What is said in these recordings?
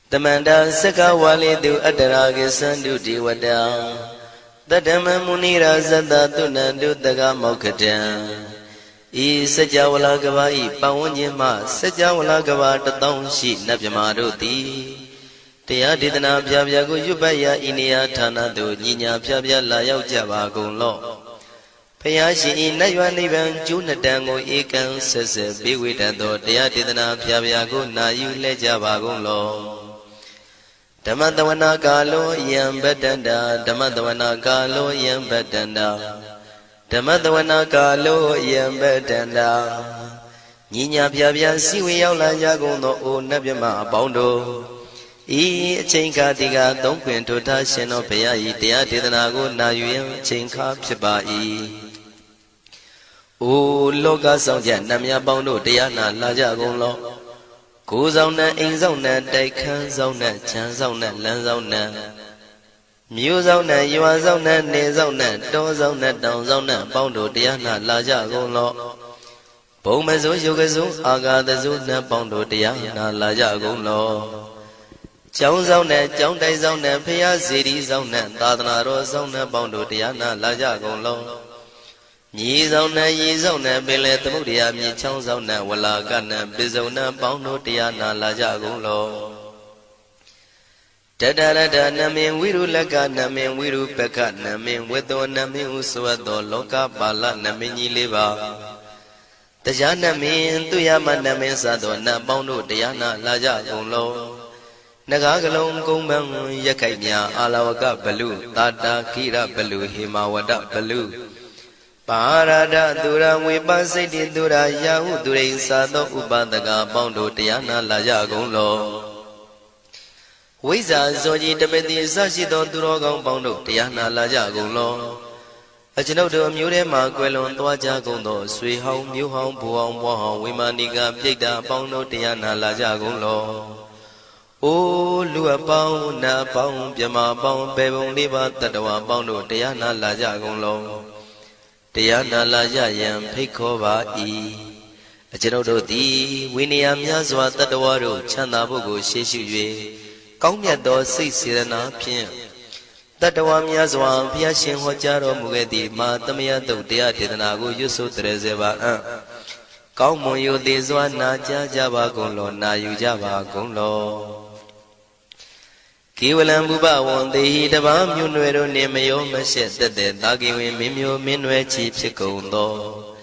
Tamanda Saka Wali do Adaragi Sandu Diwada Tadama Munira Zada Tunandu Daga Mokatan E Sajawala Gavai Pawanyama Sajawala Gava Tatong Shi Nabyamaroti Tia Didana Pyago Yubaya Inia Tana do Nina Pyabya Layao Java Golo Payashi Nayuan Nivan Junatango Ekan Sese Biwitado Tia Didana Pyago Nayu Lejava Golo Damadavana Galo Yam Bedanda Damadavana Galo Yam Bedanda Damadavana Galo Yam Bedanda Nina Pyabya Siwi Yaula Yagono O Nabyama Bondo E Chinka Diga Don't Quint to Tashino Paya Tia Didanago Nayu Chinka Pibai O Loga Sonja Namya Bondo Diana Lajagono Go zona, in zona, they can zona, chan zona, land zona. Mu zona, you are zona, ne zona, do zona, down zona, bondo, diana, laja golo. Pomazo, yogazo, aga the zona, bondo, diana, laja golo. Chow zona, chow day zona, pia city zona, tadana zona, bondo, diana, laja golo. Ye zona, bele the mudia, me chow zona, walla gana, bizona, bondo, diana, laja golo. Tadada, namin, wiru laga, namin, wiru peka, namin, wedo, namin, uswado, loka, bala, namini liva. Tajana min, tuyama, namin, sado, na bondo, diana, laja golo. Nagagalong kumbang, yakanya, alawaka, balu, tata, kira, balu, himawada, balu. Parada Dura Wipasiti Dura Yahu Dure Sado Ubadaga Bondo Tiana Laja Golo Wiza Zoji Tabeti Sashido Durogang Bondo Tiana Laja Golo Achinodo Murema Quelon Tuaja Gondo Sui Home New Home Puang Wahong Wimaniga Pita Bondo Tiana Laja Golo O Lua Pong Na Pong Piama Pong Pebong Liba Tatawa Bondo Tiana Laja Golo Tiana Laja Yam Pekova E. A general D. Winniam Yazwa Tatawaru Chanabugo Sheshu Kongyato 6 Pien Tatawam Yazwa Piashin Hojaro Mugedi Matamia Dotia Tidanago Yusu Trezeva Kaumoyo de Zwana Java Golo Na Yujava Golo Kiwalam Buba one day the Bam Yunuero Nemayo Mashet the Dagi Mimio Minwe Chief Secondo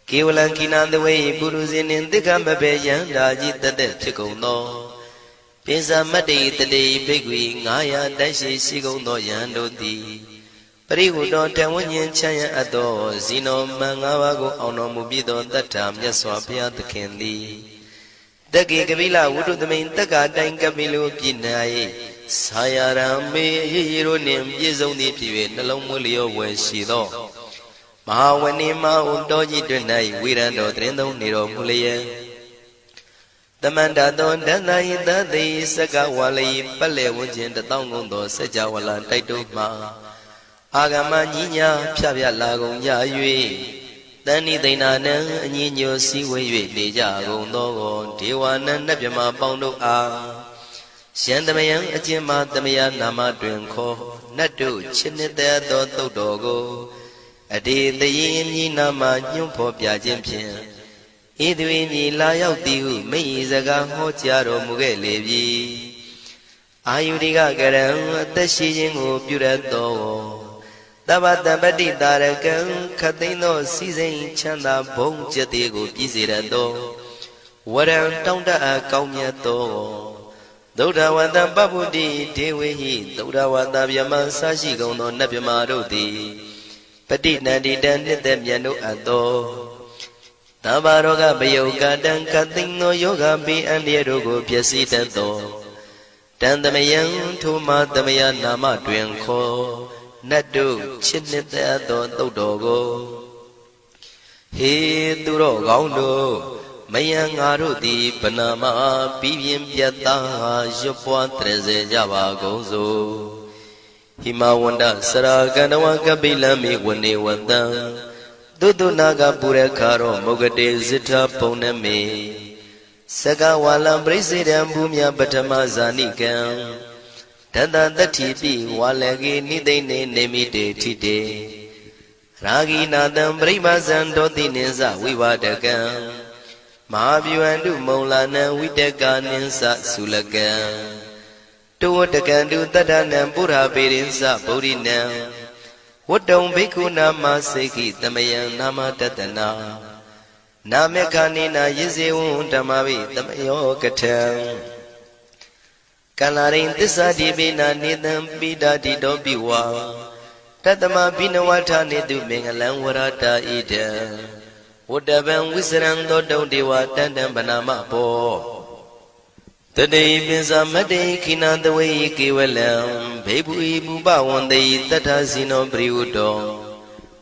Kiwalan Kinan the way Buruzin in the Gambabe Yandaji the dead Secondo Pisa Mati the day Bigwi Naya Dashi Sigondo Yando di Periudo Tawanyan Chaya Ado Zino Mangawago Ono Mubido that time Yaswapia the Candy Dagi Gavila would the main Taga Dangabilu Pinai Sayarame Yironim Yizoni Pive Nalomulio Weshido Mahawanima Undoji Dunai Wirando Trendo Niro Mulia The Mandadon Danai Dadi Saka Wali Pale Wujin the Tongundo Sajawala Taituma Agama Nina Pavia Lago Yayui Dani Dinana Nino Siwe Deja Gondo Tiwana Nabima Bondo A Shandamayan Ajima Damaya Nama Drinko Nadu Chinita Do Dogo Adi the Yin Nama Nyumpo Piajimpian Idwini Layao Diu Meizaga Hotiaro Mugelevi Ayudiga Garam Tashing Purato Dabata Badi Darakan Katino Season Chanda Bong Jatigo Pizirado Waran Tonda Kaumiato Doda Wanda Babudi, Dewi, Doda Wanda Yaman Sashi Gono Nabimarodi, Petit Nadi Dan Demiano Ado Tabaroga Bayoga Dan Katino Yoga Bi and Yerogo Piasitanto Dandamayan Tuma Damaya Nama Dwenko Nadu Chinita Dodogo He Duro Gaundo Mayang Arudi Panama Pivian Piata Jopua Treze Java Gozo Himawanda Saraganawa Kabila Mi Wani Wanda Dudu Naga Purekaro Mogade Zita Poname Sagawalam President Bumya Batama Zanikam Tata Tatipi Walagi Nidene Nemide Tide Ragi Nadam Bribazan Dotineza Vivadagam Mahabu and Molana Vidaganinsa Sulagam Tuatakandu Tadanam Pura Bedinsa Bodinam What don't Bikuna Maseki Tamayan Nama Tatana Namekanina Yizeun Tamavi Tamayo Katam Kalarin Tisadibina Nidam Bida Dido Biwa Tatama Binawata Nidu Mingalan Warata Ida Wodaban Wizarang Dodo Dewa Tandam Banama Po Today Binza Made Kina the way Kiwalam Baby Buba one day Tatasino Briudo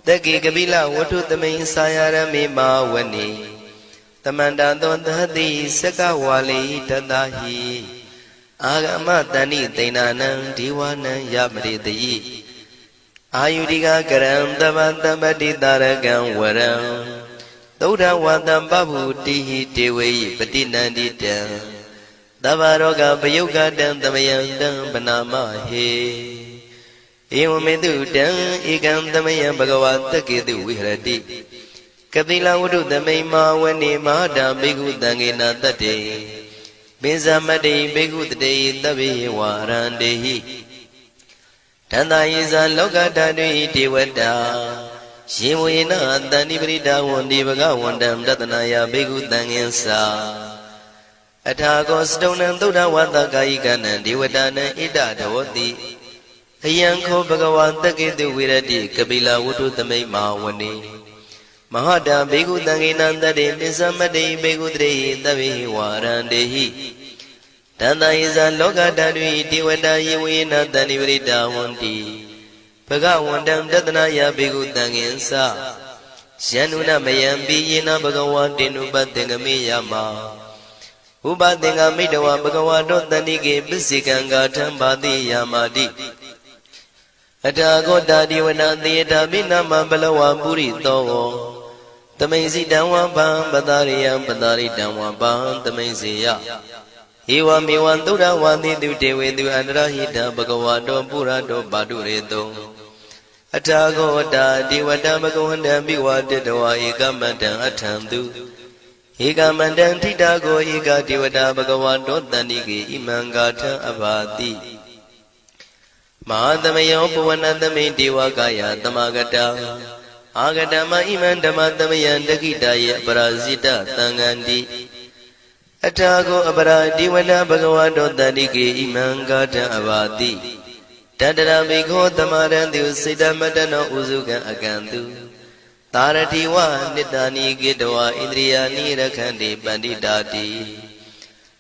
The Gigabila Watu the main Sayara Mima Wani The Mandandon the Hadi Sakawali Tadahi Agama Dani Tainanan Diwana Yamri the Yi Ayudiga Garam Davanta Badi Daragan Waram Toda Wadam Babu Tihi Tewe Patinandi Dam Davaroga Bayoga Dam Damayandam Banama He Eomedu Dam Igam Damayam Bhagavata Kedu Vihradi Kabila Udu Damayma Wani Mahada Bigu Dangina Tate Bizamade Bigu Day Davi Warandehi Tanda Iza Loga Dadi Tiwada Shimuina Danibrida Wandi Baga Wandam Datanaya Bigu Danginsa Atagos Donam Duda Wanda Gaigana Diwadana Ida Dawati Ayanko Bhagawan Takidu Viradi Kabila Wudu Tamay Mawani Mahada Bigu Danginanda de Nizamade Bigu Dre Davi Warandehi Tanda Iza Loga Dadi Diwada Yuina Danivrida Wandi Bhagawandam Datanaya Bigu Danginsa Shanuna Mayambi Yina Bhagawan Dinubadengami Yama Ubadenga Midawa Bhagawado Danige Bisikanga Tambadi Yamadi Atago Dadi Wanandi Dabina Mambalawa Puri Togo Tamaisi Dawa Bam Badariam Badari Dawa Bam Tamaisia Iwa Miwan Dura Wandi Dute Vedu Andrahita Bhagawado Purado Baduredo Atago Dadi Wada Bhagawanda Biwa Dedawa Ikamata Atandu Ega Mandan Tidago Ega Divada Bhagawado Danige Imangata Abati Mahadamayo Puvanadame Divagaya Tamagata Agadama Imandamayan Dagitaya Parazita Tangandi Atago Abara Divada Bhagawado Danige Imangata Abati Tadara Bigo Tamarandu Sidamadano Uzuka Agandu Taratiwa Nidani Gidwa Indriya Nirakandi Bandidati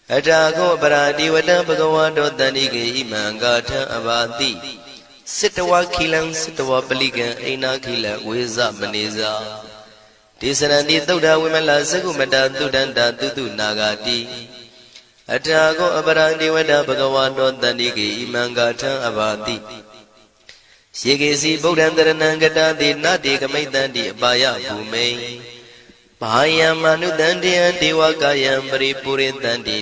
Atago Baradi Vada Bhagawado Danige Imangata Abati Sitawa Kilan Sitawa Baligan Aina Kila Wiza Maniza Tisarandi Dauda Wimala Sagumada Dudanda Dudu Nagati Atago Abarandi Vada Bhagawado Danige Imangata Abati Shigesi Bodhandaranangata di Nadi Kamaitandi Abaya Bhume Bahaya Manudandi and Diwakayam Paripuritandi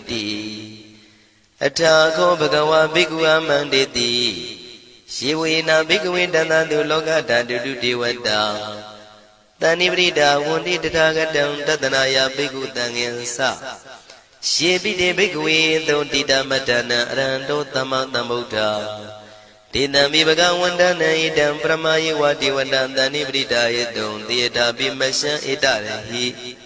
Atako Bhagawa Bhikwa Manditi Shiwina Bhikwindana Duloga Dandu Diwada Danibrida Wundi Tatagatam Tatanaya Bhiku Dangensa Shibide Bhikwi Dodida Matana Rando Tamatamota Dinami Bhagawandana Idam Pramayi Wadi Wadandani Bridaya Don Theata Bimasha Idarahi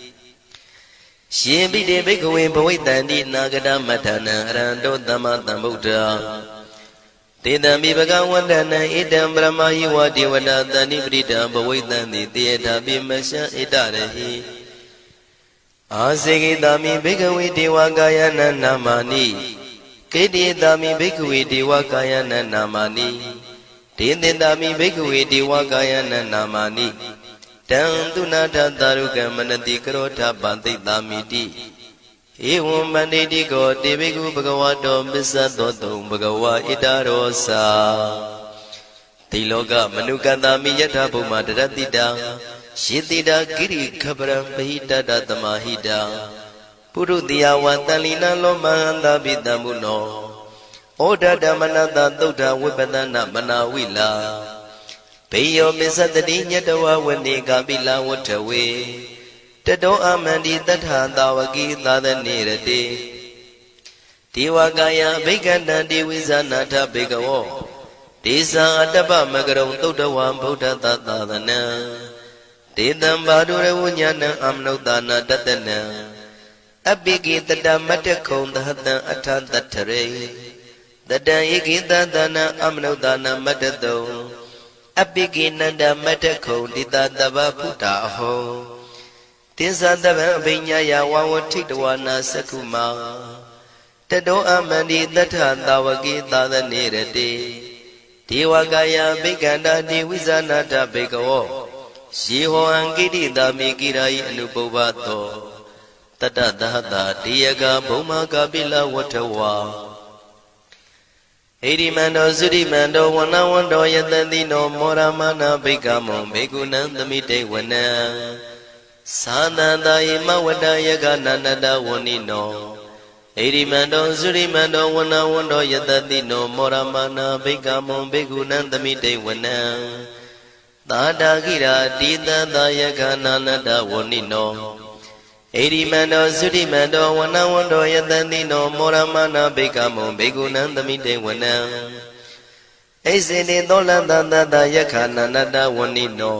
Shibide Bhikwi Bhawitandi Nagada Matana Rando Tamatamota Dinami Bhagawandana Idam Pramayi Wadi Wadandani Bridaya Bhawitandi Theata Bimasha Idarahi Asegi Dami Bhikwi Diwagayana Namani Kedi Dami Bhikwi Diwakayana Namani Dindindami Bhikwi Diwakayana Namani Tandunata Daruka Manati Karota Bandi Damiti Evam Manditi Go Deviku Bhagavato Bisadoto Bhagava Idarosa Tiloka Manukandami Yata Puma Daratida Shitida Giri Kabram Bahita Datamahida ပုရုတိယဝတန်လီနလောမဟန္တာပိတံမုနောဩဒဓမ္မနတသုဒ္ဓဝိပဒနာမနာဝိလာဘေယောမစ္စတတိညတဝဝနေကပိလဝတ္ထဝေတတောအမန္တိတထသာဝကိသာသနေရတိဒေဝကာယဘိက္ခန္တံဒေဝိဇာနာထဘေကဝောဒေသံအတ္တပမကရုံသုဒ္ဓဝံဗုဒ္ဓသာသနံဒေတံဘာဒုရဝဉာဏံအမနုဿာနာတတနံအပိကိတတမတ္တခုံသဟတံအထတထရေတတံဧကိတသနံအမနုဿာနာမတ္တတုံအပိကိနန္ဒမတ္တခုံတိတတဗ္ဗဖုတာအဟောတိသတဗံအဘိညာယဝဝထိတဝနာသက္ခုမာတတောအမန္တိတထသာဝကိသာသနေရတိဒေဝကာယဘိက္ခန္တာဒေဝိဇာနာတဘေကဝောယေဟောအံကိတိတာမိကိရာယိအနုပုဗ္ဗသောတတသဟတာတေယကဘုံမာကပိလဝတ္ထဝါဣရိမန္တောသုရိမန္တောဝနဝန္တောယတတိနောမောရမနာဘိက္ခမောဘေကုဏံသမိတေဝနံသာသန္တာယမဝတ္တယကနန္တဝနိနောဣရိမန္တောသုရိမန္တောဝနဝန္တောယတတိနောမောရမနာဘိက္ခမောဘေကုဏံသမိတေဝနံသာတာကိရာတိတသာယကနန္တဝနိနောဣရိမန္တောသုရိမန္တောဝနဝန္တောယတတိနောမောရမနာဘိက္ခမောဘေကုဏံသမိတေဝနံဣစေတိသောလန္တသတ္တယခနန္တဝနိနော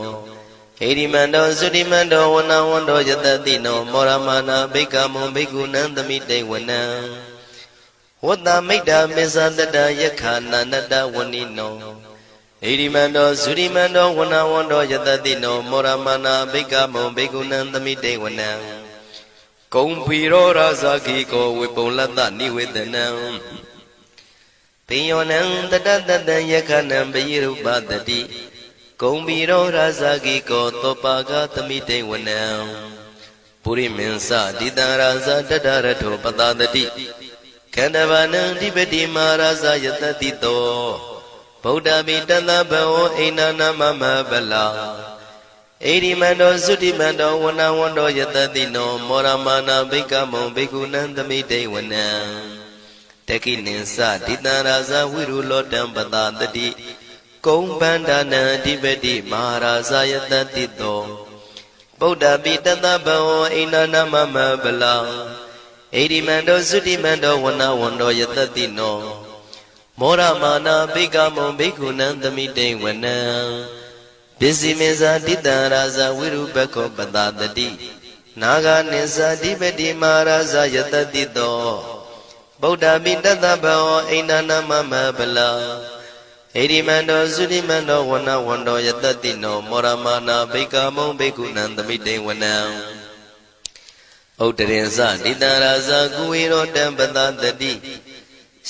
ဣရိမန္တောသုရိမန္တောဝနဝန္တောယတတိနောမောရမနာဘိက္ခမောဘေကုဏံသမိတေဝနံဝတ္တမိတ္တမစ္ဆတတယခနန္တဝနိနောဣရိမန္တောသုရိမန္တောဝနဝန္တောယတတိနောမောရမနာဘိက္ခမောဘေကုဏံသမိတေဝနံကုံဖီရောရာဇာခိကောဝေပုံလတ္တနိဝေဒနံပိယောနံတတတတံယခနံပယိရုပတတိကုံဖီရောရာဇာခိကောသောပါကသမိတေဝနံပုရိမင်းစတိတံရာဇာတတရထောပတတတိခန္ဓဗာနံဓိပတိမာရာဇာယတတိတောဗုဒ္ဓပိတသဗ္ဗဝဣန္ဒနာမမဗလာဣရိမန္တောသုတိမန္တောဝနဝန္တောယတတိနောမောရမနာဘိက္ခမောဘေကုဏံသမိတေဝနံတကိနိသတိတံရာဇဝိရုလောတံပတတတိကုံဗန္ဒနံအဓိပတိမဟာရာဇယတတိတောဗုဒ္ဓပိတသဗ္ဗဝဣန္ဒနာမမဗလာဣရိမန္တောသုတိမန္တောဝနဝန္တောယတတိနောမောရမနာဘိက္ခမောဘေကုဏံသမိတေဝနံပစ္စည်းမေဇာတိတံရာဇဝိရုပခောပတတတိနာဂာနိသဓိပတိမဟာရာဇယတတိတောဗုဒ္ဓပိတသဗ္ဗဝဣန္ဒနာမမဗလာဣရိမန္တောသုရိမန္တောဝနဝန္တောယတတိနောမောရမနာဘိက္ခမောဘေကုဏံသမိတေဝနံဥတရင်စတိတံရာဇကုဝေရောတံပတတတိ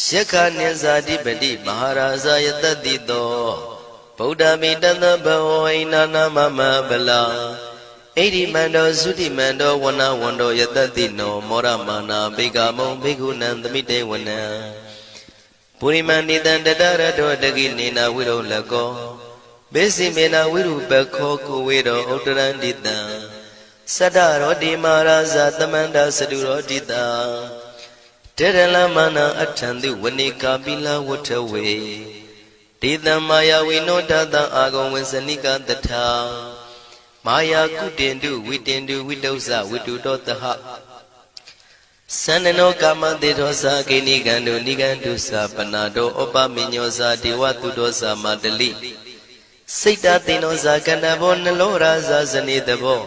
ယက္ခနိသဓိပတိမဟာရာဇယတတိတောဗုဒ္ဓပိတသဗ္ဗဝဣန္ဒနာမမဗလာဣရိမန္တောသုတိမန္တောဝနဝန္တောယတတိနောမောရမနာဘိက္ခမောဘေကုဏံသမိတေဝနံပုရိမန္တိတံတတရတောတကိနေနာဝိရုလကောဘေစီမေနာဝိရုပခောကုဝေရောဥတရန္တိတံသတ္တရောတိမာရာဇသမန္တသတုရောတိတံတေရလမနာအထံတိဝနိကာပိလဝတ္ထဝေဒေတံမာယဝိနောတတံအာဂုံဝေစနိကတထာမာယာကုတင်တုဝိတင်တုဝိတုဇဝိတုတောတဟသန္နနောကာမတေသောသာကိနိကံတုနိကံတုသာပနာတောဩပမိညောသာဒေဝတုတောသာမတလိစိတ်တသိနောသာကန္တဘောနလောရာဇာဇနေတဘော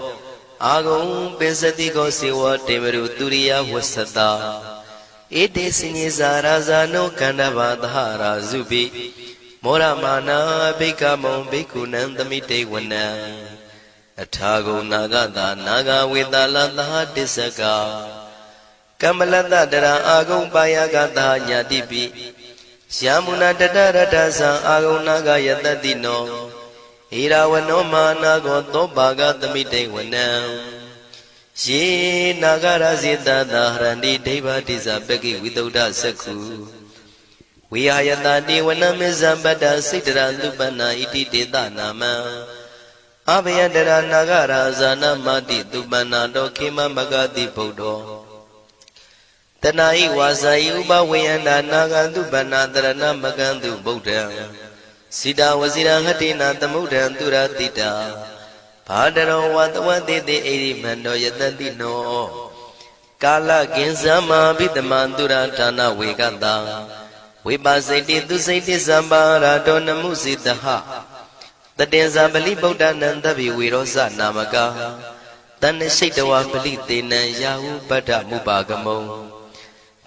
အာဂုံပိစတိကောစေဝတေမရုသူရိယဝသတာဧတေစဉ္ဇာရာဇာနောကန္တဘာသဟရာဇုပိမောရမနာဘိက္ခမောဘေကုဏံသမိတေဝနံအထာဂုံနာဂတာနာဂဝေတလသဟတစ္စကကမ္မလတ္တရာအာဂုံပါယကတာညာတိပိယာမုနာတတရတသံအာဂုံနာဂယတတိနောဣရာဝနောမာနာကောသောပါကသမိတေဝနံယေနာဂရဇိတသာဟရန္တိဒိဗ္ဗတိဇပကိဝိသုဒ္ဓသက္ခုဝိဟာယတတိဝနမေဇံပတ္တစိတ္တရသုပနာဣတိတေသနာမံအဘယတရနာဂရာဇာနမတိသုပနာတောခေမမဂတိဗုဒ္ဓော တဏှာဤဝါစာဤဥပဝေယန္တာနာဂန္တုပဏတရဏမကန္တုဗုဒ္ဓံစိတာဝစီရဟတိနာသမုဒ္ဒံသူရတိတာဘာတရောဝတဝတိတိဣရိမန္တောယတတိနောကာလကင်္စမဘိတမန္တုရဌာနဝေကတံဝိပါစိတိသူစိတိသံပါရာတောနမှုစိတဟတတေဇာပလိဗုဒ္ဓနံတဗိဝေရောဇနာမကတဏ္ဏရှိတဝပလိတေနံယာဟုပတ္ထမုပါကမုံ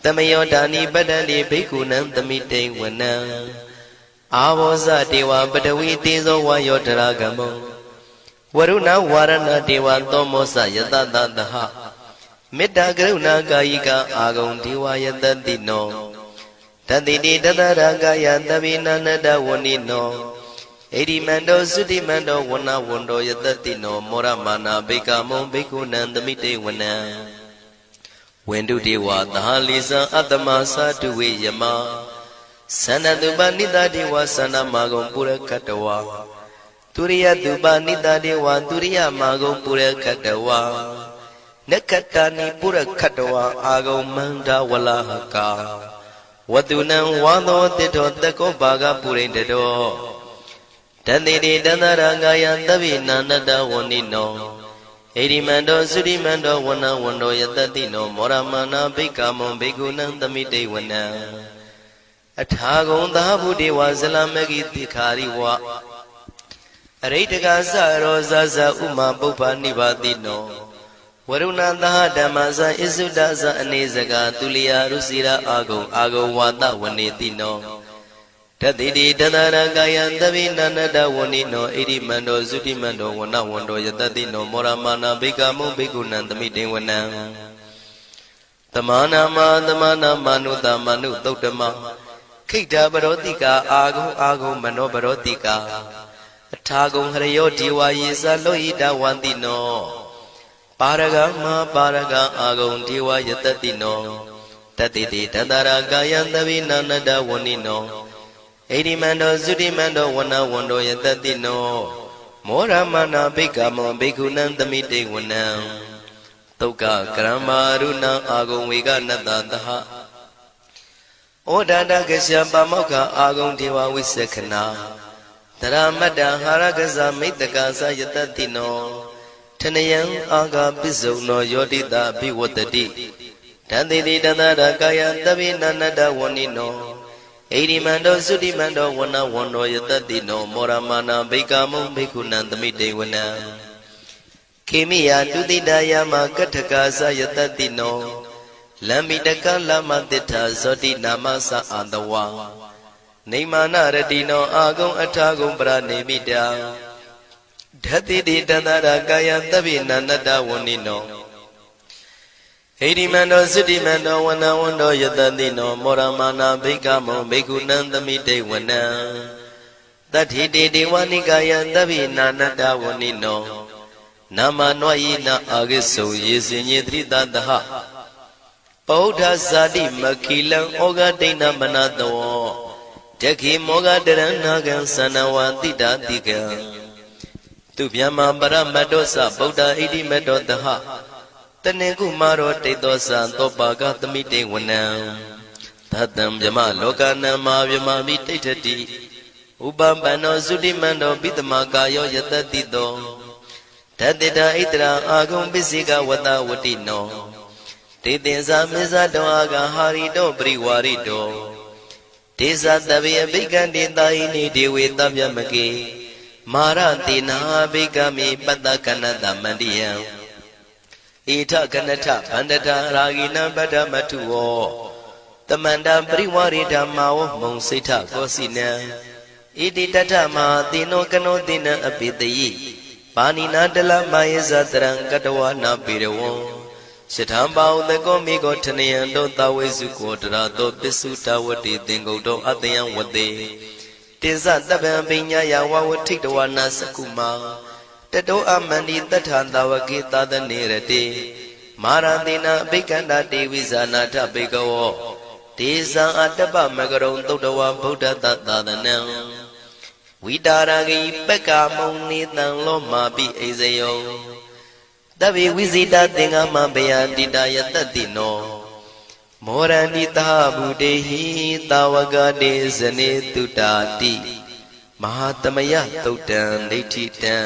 တမယောဒာနိပတ္တန္တိဘိက္ခုနံသမိတိဝနံအာဘောဇတေဝပတဝီတေဇောဝါယောတရာကမုံဝရုဏဝါရဏတေဝသောမောစယတတသဟမေတ္တာကရုဏာကာယိကအာဂုံဒေဝယတတိနောတတိတိတတရာကာယသဗ္ဗိနန္တဝဏိနောဣရိမန္တောသုတိမန္တောဝဏဝန္တောယတတိနောမောရမာနာဘိက္ခမုံဘိက္ခုနံသမိတေဝနံဝန္တုတေဝသဟလိသံအတ္တမသာတုဝေယမသန္တတုပနိတတေဝသန္တမာဂုံပုရခတဝါទុរិយតុបនិតាទេវទុរិយមាဂုံပုရခတဝါနက္ခတာနိပုရခတဝါအာဂုံမန္တဝလဟကာဝတုနံဝါသောတိတောတကောဘာဂပုရိန္တတောတတိတိတန္တရာဂာယသဗ္ဗိနာနတဝဏိနောဣရိမန္တောသုရိမန္တောဝနဝန္တောယတတိနောမောရမနာဘိက္ခမုံဘိက္ခုနံသမိတေဝနံအထာဂုံသာဗုဒေဝဇလမဂိတိခာရိဝအရိတကသရောဇဇဥမာပုပ္ပနိဗ္ဗာတိနောဝရုဏသဟဓမ္မဇဣစုဒဇအနေစကာသူလျာရုစီရာအာဂုံဝါဒဝနေတိနောတတိတိတတရကာယံသဗ္ဗိနန္တဝဏိနောဣရိမန္တောသုတိမန္တောဝနဝန္တောယတတိနောမောရမာနာဘိက္ခမုံဘိက္ခုနံသမိတေဝနံသမာနာမနုတမနုသုတ်တမခိတ္တပရောတိကာအာဂုံမနောပရောတိကာအထာဂုံဟရယောဒီဝါယေသလောဟိတဝန္တိနောပါရဂမပါရဂအာဂုံဒီဝါယတတိနောတတိတိတတရာကာယံသဗ္ဗိနန္တဝဏိနောဣရိမန္တောသုတိမန္တောဝနဝန္တောယတတိနောမောရမနာဘိက္ခမောဘိက္ခုနံသမိတေဝနံသုက္ကကရမရုဏအာဂုံဝေကနတသဟဩဒတကရှပါမောက္ခအာဂုံဒေဝဝိသခနာတရမတ္တဟာရကဇမိတ္တကာသယတတိနောထနယံအာဂပိစုံနောယောတိတာဘိဝတ္တိတန်တိတိတတရကာယသဗ္ဗိနန္တဝဏိနောဣရိမန္တောသုတိမန္တောဝနဝန္တောယတတိနောမောရမာနာဘိက္ခမုံဘိက္ခုနံသမိတေဝနံခေမိယတုတိတယမကထကာသယတတိနောလမ္မိတကလမတိထာဇောတိနာမသအာတဝါနေမာနရတိနောအာဂုံအထာဂုံပရနေမိတာဓတိတိတန္တရာကာယသဗ္ဗိနန္တဝဏိနောဣရိမန္တောသုတိမန္တောဝနဝန္တောယတတိနောမောရမာနာဘိက္ခမုံဘိက္ခုနံသမိတေဝနံတတိတိဒေဝနိကာယသဗ္ဗိနန္တဝဏိနောနာမနောယိနာအာဂိစုံယေစင်ညေတိတတဟပောဓဇာတိမခိလံဩဃဒိဏမနတောတခိမောဂတရဏကံသနဝတိတာတိကံသူဗျမပရမတ္တောသဗုဒ္ဓဣတိမတ္တောတဟတနေကုမာရောတိတောသသောပါကသမိတေဝနံသတ္တံဗျမလောကနံမာဗျမမိတိဋ္ဌတိဥပပန္နောသုတိမန္တောပိတမကာယောယတတိတောဓတ္တိတာဣတရာအာဂုံပစ္စိကဝတဝတိနောတေသင်္ဇာမေဇတောအာဂဟာရိတောပရိဝါရိတောဒေဇတဗေဘိကံတေတာဟိနိဒေဝေတဗျမကေမာရတေနာဘိကမေပတ္တကနတမန္တိယံဣထကနထဗန္တတာရာဂိနံပတ္တမထုဝောတမန္တပရိဝါရိဓမ္မာဝမုံစိဋ္ဌကောစီနံဣတိတထမဟာတိနောကနောတိနံအပိတယိပါဏိနာတလမယေဇတရံကတဝနာပေရဝံရှထံပါဥတကောမိကောထနယံတောသဝေစုကောတရာတောပစ္စုတဝတိသင်္ကုတ်တောအတယံဝတေတေဇတပံပိညာယဝဝထိတဝနာစကုမာတတောအမန္တိတထံတဝကေသာသနေရတေမာရတိနာအဘိက္ခန္တာတေဝိဇာနာထဘေကဝောဒေဇံအတ္တပမကရုံသုတ်တဝဗုဒ္ဓတသာသနံဝိတာရဂိပက္ကာမုံနေတံလောမာပိအိဇယောတဗေဝိဇိတသင်္ဃမဘေယတိတာယတတိနော မောရဏိတာဗုတေဟိတာဝကတေဇနေတုတာတိမဟာသမယသုတ်တံဒိဋ္ဌိတံ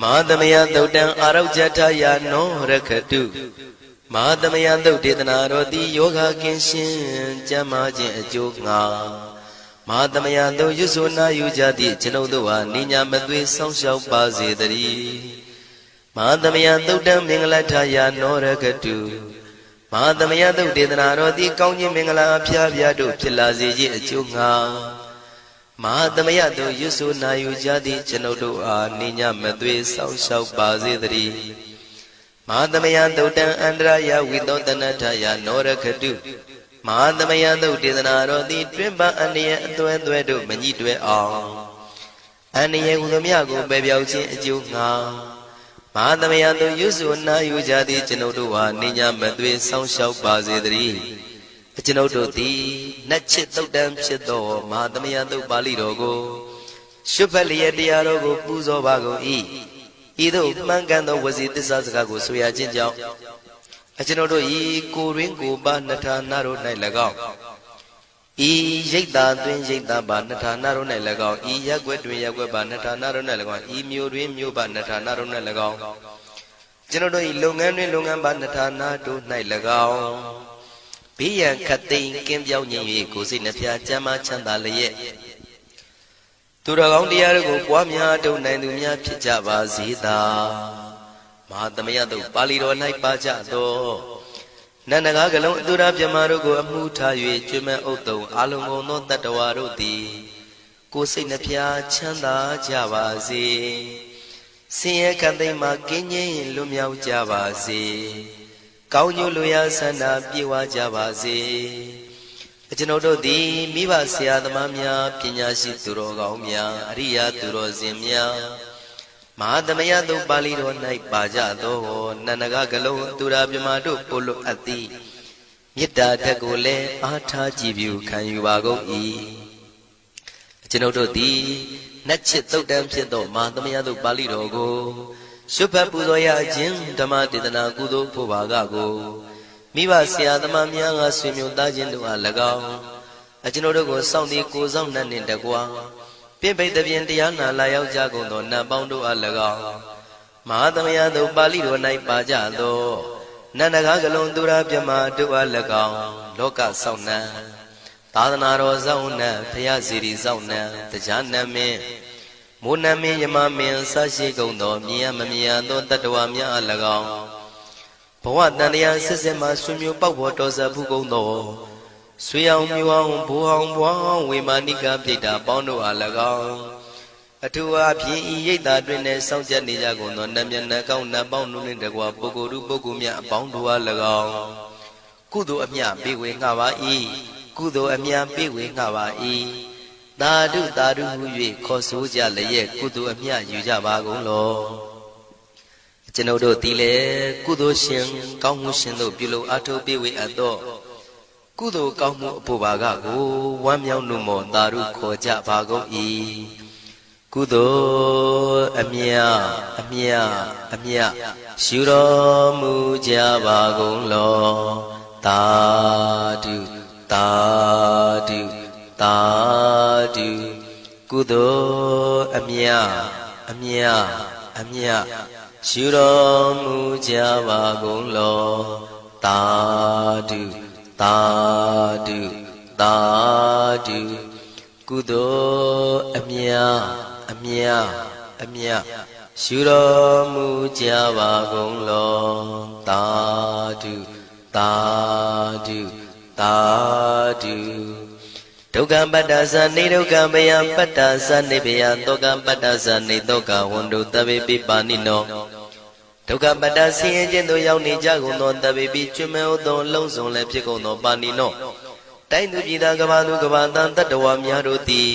မဟာသမယသုတ်တံအာရောဇထယာနောရခတုမဟာသမယသုတ်ဒေသနာတော်သည်ယောဂကင်းရှင်းကျမ်းမာခြင်းအကျိုးငှာမဟာသမယသုတ်ရွဆိုနာယူကြသည့်ကျွန်ုပ်တို့ဟာနိညာမသွေဆောင်းလျှောက်ပါစေတည်းမဟာသမယသုတ်တံမင်္ဂလထယာနောရခတုမဟာသမယသုတ်ဒေသနာတော်သည်ကောင်းခြင်းမင်္ဂလာအဖျားဖျားတို့ဖြစ်လာစေခြင်းအကျိုးငှာမဟာသမယသုတ်ရွဆိုနာယူကြသည့်ကျွန်ုပ်တို့အားနိညာမသွေဆောင်းလျှောက်ပါစေတည်းမဟာသမယသုတ်တံအန္တရာယဝိသောတနထယာနောရခတုမဟာသမယသုတ်ဒေသနာတော်သည်တွင်ပအန္တရာယ်အသွဲသွဲတို့မညှိတွဲအောင်အန္တရာယ်ဟူသည်များကိုပယ်ပြောက်ခြင်းအကျိုးငှာမဟာသမယသုတ်ရွဆိုနာယူကြသည့်ကျွန်ုပ်တို့ဟာနိညာမသွေဆောင်းလျှောက်ပါစေတည်းကျွန်ုပ်တို့သည်နတ်ချစ်သုတ်တံဖြစ်သောမဟာသမယသုတ်ပါဠိတော်ကိုရှုဖတ်လျက်တရားတော်ကိုပူဇော်ပါကုန်၏ဤသို့မှန်ကန်သောဝစီသစ္စာစကားကိုဆိုရခြင်းကြောင့်ကျွန်ုပ်တို့ဤကိုရင်းကိုပါနှထာနာတို့၌၎င်းဤရိတ်တာတွင်ရိတ်တာပါနှထာနာတို့၌၎င်းဤရက်ွက်တွင်ရက်ွက်ပါနှထာနာတို့၌၎င်းဤမြို့တွင်မြို့ပါနှထာနာတို့၌၎င်းကျွန်ုပ်တို့ဤလုပ်ငန်းတွင်လုပ်ငန်းပါနှထာနာတို့၌၎င်းဘေးရန်ခတ်သိမ်းကင်းပြောင်းခြင်း၍ကိုယ်စိတ်နှဖျားချမ်းသာချမ်းသာလျက်သူတော်ကောင်းတရားတို့ကိုပွားများထုတ်နိုင်သူများဖြစ်ကြပါစေသာမဟာသမယသုတ်ပါဠိတော်၌ပါကြသောနန္ဒကားကလုံးအတုရပြမတို့ကိုအမှုထား၍ကျွမ်းမဲ့ဥတုံအာလုံးကုန်သောတတ္တဝါတို့သည်ကိုယ်စိတ်နှဖျားချမ်းသာကြပါစေဆင်းရဲခတ်သိမ်းမှကင်းငြိမ်းလွတ်မြောက်ကြပါစေကောင်းကျိုးလိုရာဆန္ဒပြေဝကြပါစေကျွန်ုပ်တို့သည်မိဘဆရာသမားများပညာရှိသူတော်ကောင်းများအရိယာသူတော်စင်များမဟာသမယသုတ်ပါဠိတော်၌ပါကြသောနန္ဒကကလုံးသူရာပြမတို့ပို့လို့အပ်သည်မေတ္တာဓာတ်ကိုလည်းအားထားကြည်ပြုခံယူပါကုန်၏ကျွန်ုပ်တို့သည်နတ်ချစ်သုတ်တံဖြစ်သောမဟာသမယသုတ်ပါဠိတော်ကိုရှုဖတ်ပူဇော်ရခြင်းဓမ္မဒေသနာကုသိုလ်ဖို့ပါကကိုမိဘဆရာသမားများကဆွေမျိုးသားချင်းတို့အား၎င်းကျွန်ုပ်တို့ကိုစောင့်တည်ကိုဆောင်နှံ့နှင့်တကွာပြိပိတ်တဲ့တရားနာလာရောက်ကြကုန်သောနတ်ပေါင်းတို့အား၎င်းမဟာသမယသုတ်ပါဠိတော်၌ပါကြသောနန္ဒကားကလုံးသူရာပြမတို့အား၎င်းလောကဆောင်နှံသာသနာတော်ဆောင်နှံဘုရားစီရီဆောင်နှံတရားနမင်းမိုးနမင်းယမမင်းဆရှိကုန်သောမြင်ရမမြင်ရသောတတ္တဝါများအား၎င်းဘဝတန်တရားစစ်စစ်မှဆွေမျိုးပေါက်ဖို့တော်စပ်ဘူးကုန်သောဆွေအောင်မျိုးအောင်ဘိုးအောင်ဘွားအောင်ဝေမာနိကပြိတ္တာပေါင်းတို့အား၎င်းအထူးအားဖြင့်ဤရိတ်တာတွင်နဲ့စောင့်ကြနေကြကုန်သောနတ်မြတ်နတ်ကောင်းနတ်ပေါင်းတို့နှင့်တကွာပုဂ္ဂိုလ်တို့ပုဂ္ဂိုလ်များအပေါင်းတို့အား၎င်းကုသိုလ်အမြပေးဝေငှပါ၏ကုသိုလ်အမြပေးဝေငှပါ၏သာဓုသာဓုဟု၍ခေါ်ဆိုကြလျက်ကုသိုလ်အမြယူကြပါကုန်လောကျွန်ုပ်တို့သည်လည်းကုသိုလ်ရှင်ကောင်းမှုရှင်တို့ပြုလို့အထုပ်ပေးဝေအပ်သောကုသိုလ်ကောင်းမှုအဖို့ပါကကိုဝမ်းမြောက်နှုတ်မောသာဓုခေါ်ကြပါကုန်၏ကုသိုလ်အမြအမြအမြရှုတော်မူကြပါကုန်လောသာဓုသာဓုသာဓုကုသိုလ်အမြအမြအမြရှုတော်မူကြပါကုန်လောသာဓုသာဓုသာဓုကုသိုလ်အမြအမြအမြရှုတော်မူကြပါကုန်လောသာဓုသာဓုသာဓုဒုက္ခပတ္တသနေဒုက္ခဘယပတ္တသနေဘယတောကပတ္တသနေတောကဝန္တုတဗေပိပါဏိနောဒုက္ခပတ္တဆင်းရဲခြင်းသို့ရောက်နေကြကုန်သောတဗေပိကျွမဲဥသောလုံးစုံလည်းဖြစ်ကုန်သောပါဏိနောတိုင်းသူပြည်သားကဘာသူကဘာတန်တတ္တဝါများတို့သည်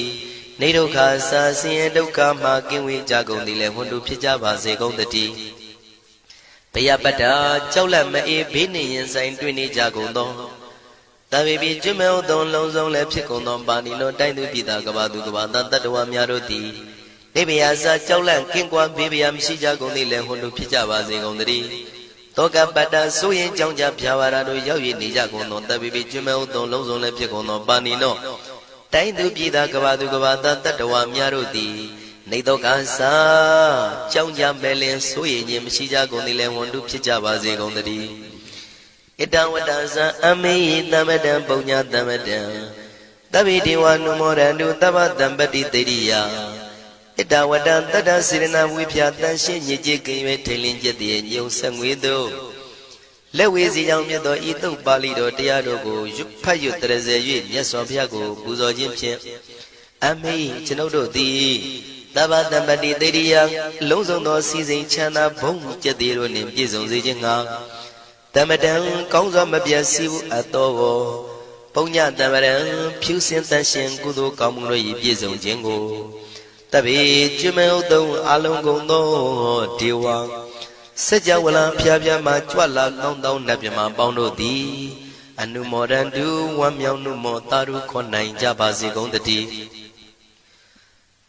နေဒုက္ခစာဆင်းရဲဒုက္ခမှကင်းဝေးကြကုန်သည်လည်းဝန္တုဖြစ်ကြပါစေကုန်တည်းဘယပတ္တကြောက်လန့်မအေးဘေးနှင့်ရင်ဆိုင်တွေ့နေကြကုန်သောတဗေပိကျွမဲဥသောလုံးစုံလည်းဖြစ်ကုန်သောပါဏိနောတိုင်းသူပြည်သားကဘာသူကဘာတန်တတ္တဝါများတို့သည်နေဘယစာကြောက်လန့်ကင်းကွာဘေးဘယမရှိကြကုန်သည်လည်းဝန္တုဖြစ်ကြပါစေကုန်တည်း တောကပတ္တဆိုရင်ကြောင့်ကြဖြာဝါရတို့ရောက်ရနေကြကုန်သောတပိပိကျွမဲဥသောလုံးစုံလည်းဖြစ်ကုန်သောပါဏိနောတိုင်းသူပြည်သားကဘာသူကဘာသားတတ္တဝါများတို့သည်နေတော့ကစားကြောင့်ကြမဲ့လင်ဆိုရင်ခြင်းမရှိကြကုန်သည်လည်းဝန်တုဖြစ်ကြပါစေကုန်သတည်းဣတဝတ္တဇံအမေယသမတံပုံညာသမတံတဗ္ဗေဒေဝနုမောရန္တုသဗ္ဗတံပတိတေရိယဣတဝတ္တတတ္တစေရနာဝိဖြာတန်ရှင်းညစ်ကြေးကင်၍ထိန်လင်းကျက်တည်းညုံဆက်ငွေတို့လက်ဝေစီကြောင့်မြတ်သောဤသုတ်ပါဠိတော်တရားတို့ကိုဖတ်ရွတ်တရစေ၍မြတ်စွာဘုရားကိုပူဇော်ခြင်းဖြင့်အမေကျွန်ုပ်တို့သည်သဗ္ဗတံပတိတေရိယလုံးစုံသောစီစဉ်ချမ်းသာဘုံကျက်တည်းတို့နှင့်ပြည့်စုံစေခြင်းငှာတမတံကောင်းစွာမပြတ်စီဘူးအတော်ကိုပုံညတမရံဖြူစင်တန်ရှင်ကုသိုလ်ကောင်းမှုတို့၏ပြည့်စုံခြင်းကိုတပိကျွမဲဥတုံအလုံးကုန်သောဒေဝစัจ java လာဖျားဖျားမှကြွလာကောင်းသောနတ်မြမပေါင်းတို့သည်အနုမောဒန္တုဝမ်းမြောက်နုမောတာရုခွန်နိုင်ကြပါစေကုန်တည်း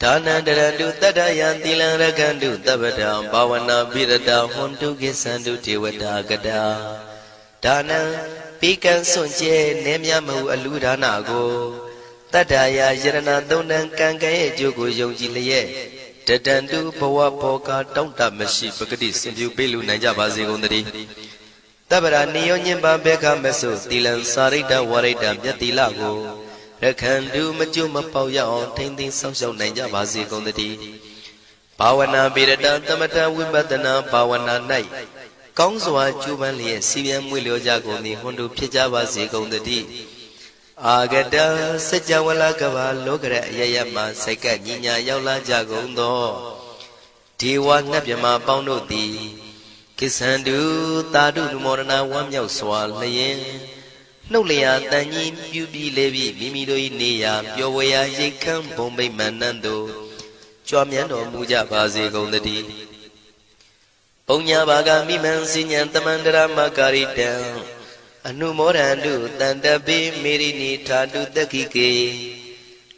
ဒါနန္တရတုတတ္တယံသီလံရကန္တုတပ္ပတံဘာဝနာပိရတဟွန်တုကိသန္တုဒေဝတာကတာဒါနံပိကံစွန့်ကျဲနေမြမဟုအလူဒါနကိုတတ္တယယရဏသုံးတန်ကံကံရဲ့အကျိုးကိုယုံကြည်လျက်တတန္တုဘဝဘောကတောင့်တမရှိပဂတိစင်ပြုပေးလူနိုင်ကြပါစေကုန်သတည်းတပ္ပရာနိယောညင်ပါဘေခမဆုသီလံစာရိတ္တဝရိတ္တမြတ်သီလကိုရခန္တုမကျွမပေါရအောင်ထိမ့်သိမ်းဆောက်ရှောက်နိုင်ကြပါစေကုန်သတည်းဘာဝနာပိရတသမထဝိပဿနာဘာဝနာ၌ကောင်းစွာကျူးပန်းလျက်စီပြန်မွေလျောကြကုန်သည်ဟွန်တုဖြစ်ကြပါစေကုန်သတည်းအာဂတစัจ java လာကဘာလောကရအယယမှစိတ်ကညီညာရောက်လာကြကုန်သောဒေဝနတ်မြမပေါင်းတို့သည်ကိသန္တုသာဓုနုမောဒနာဝမ်းမြောက်စွာလျင်နှုတ်လျာတန်ကြီးပြုပြီးလေပြီးမိမိတို့၏နေရာပျော်ဝေရာရိတ်ခမ်းဘုံဗိမာန်နှံတို့ကြွမြန်းတော်မူကြပါစေကုန်သတည်းပုံညာဘာကမိမံစဉ္ဉံတမန္တရမကာရိတံအနုမောဒန္တုတန္တပိမေရိနိထာတုတက္ခိကေ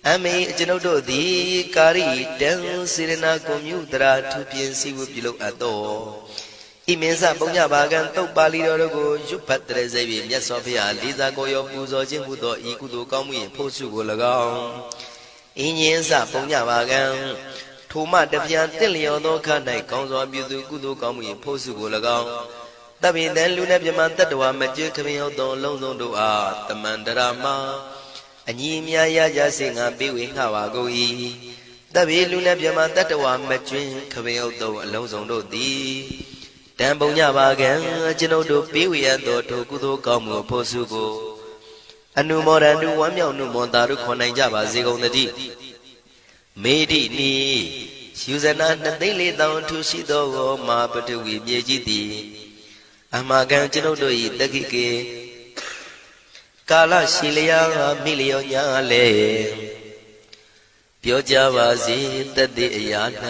အမေကျွန်ုပ်တို့သည်ကာရိတံစေရနာကွန်မြူတရာထူပြင်းစည်းဝပြုလုပ်အပ်သောဣမင်းစပုံညဘာကံတုတ်ပါဠိတော်တို့ကိုရွတ်ဖတ်တရစေပြီးမြတ်စွာဘုရားလေးစားကိုရောပူဇော်ခြင်းဟုသောဤကုသိုလ်ကောင်းမှု၏ဖို့စုကို၎င်းအင်းရင်စပုံညဘာကံထိုမှတပြန်တင့်လျော်သောခါ၌ကောင်းစွာပြုသူကုသိုလ်ကောင်းမှု၏ဖို့စုကို၎င်းတပိတံလူနဲ့မြမတတ္တဝါမကျွခမင်းရောက်သောလုံးစုံတို့အားတမန္တရာမအညီအမြရကြစေငါပေးဝေငှပါကုန်၏တပိလူနဲ့မြမတတ္တဝါမကျွခမင်းရောက်သောအလုံးစုံတို့သည်တံပုံညပါကံကျွန်ုပ်တို့ပေးဝေရသောထိုကုသိုလ်ကောင်းမှုဖို့စုကိုအနုမောဒန္တုဝမ်းမြောက်နုမောတာတို့ခွန်နိုင်ကြပါစေကုန်သတည်းမေဒိနီယူဇနာ2,400,000ထူရှိသောမဟာပထဝီမြေကြီးသည်အမကံကျွန်ုပ်တို့၏တက္ခိကေကာလရှိလျာမိလျောညာလေပြောကြပါစေတတိအရာ၌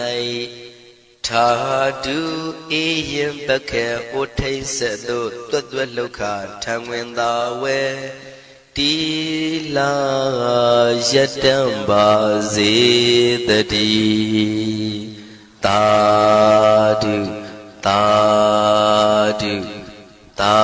ထာတုအေယံပခေဩထိတ်ဆက်တို့တွတ်တွတ်လောက်ခထံဝင်သာဝဲတီလာယတံပါစေတတိသာဓုသာဓုသာ